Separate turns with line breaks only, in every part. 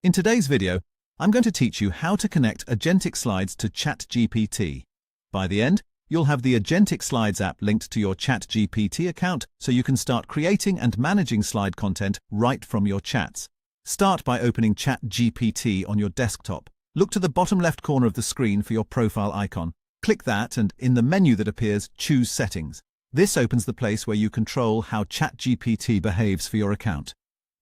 In today's video, I'm going to teach you how to connect Agentic Slides to ChatGPT. By the end, you'll have the Agentic Slides app linked to your ChatGPT account so you can start creating and managing slide content right from your chats. Start by opening ChatGPT on your desktop. Look to the bottom left corner of the screen for your profile icon. Click that and in the menu that appears, choose Settings. This opens the place where you control how ChatGPT behaves for your account.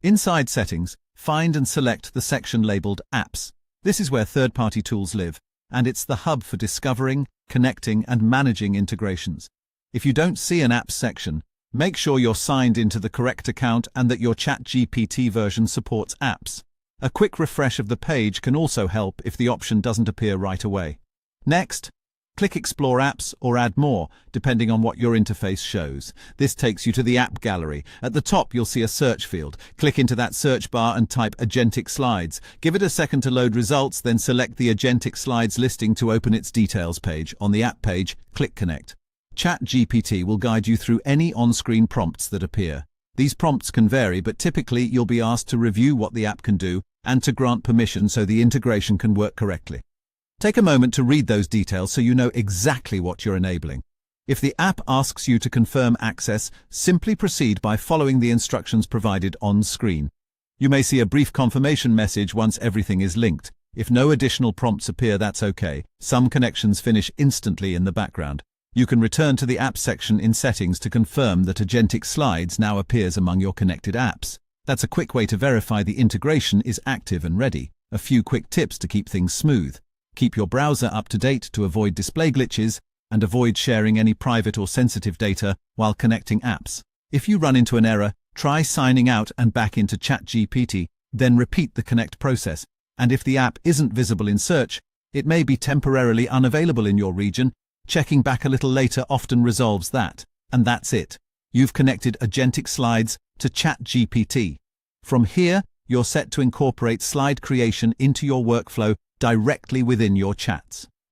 Inside Settings, find and select the section labeled Apps. This is where third-party tools live, and it's the hub for discovering, connecting, and managing integrations. If you don't see an Apps section, make sure you're signed into the correct account and that your ChatGPT version supports apps. A quick refresh of the page can also help if the option doesn't appear right away. Next, click Explore Apps or Add More, depending on what your interface shows. This takes you to the app gallery. At the top, you'll see a search field. Click into that search bar and type Agentic Slides. Give it a second to load results, then select the Agentic Slides listing to open its details page. On the app page, click Connect. ChatGPT will guide you through any on-screen prompts that appear. These prompts can vary, but typically you'll be asked to review what the app can do and to grant permission so the integration can work correctly. Take a moment to read those details so you know exactly what you're enabling. If the app asks you to confirm access, simply proceed by following the instructions provided on screen. You may see a brief confirmation message once everything is linked. If no additional prompts appear, that's okay. Some connections finish instantly in the background. You can return to the App section in Settings to confirm that Agentic Slides now appears among your connected apps. That's a quick way to verify the integration is active and ready. A few quick tips to keep things smooth. Keep your browser up to date to avoid display glitches and avoid sharing any private or sensitive data while connecting apps. If you run into an error, try signing out and back into ChatGPT, then repeat the connect process. And if the app isn't visible in search, it may be temporarily unavailable in your region. Checking back a little later often resolves that. And that's it. You've connected Agentic Slides to ChatGPT. From here, you're set to incorporate slide creation into your workflow directly within your chats.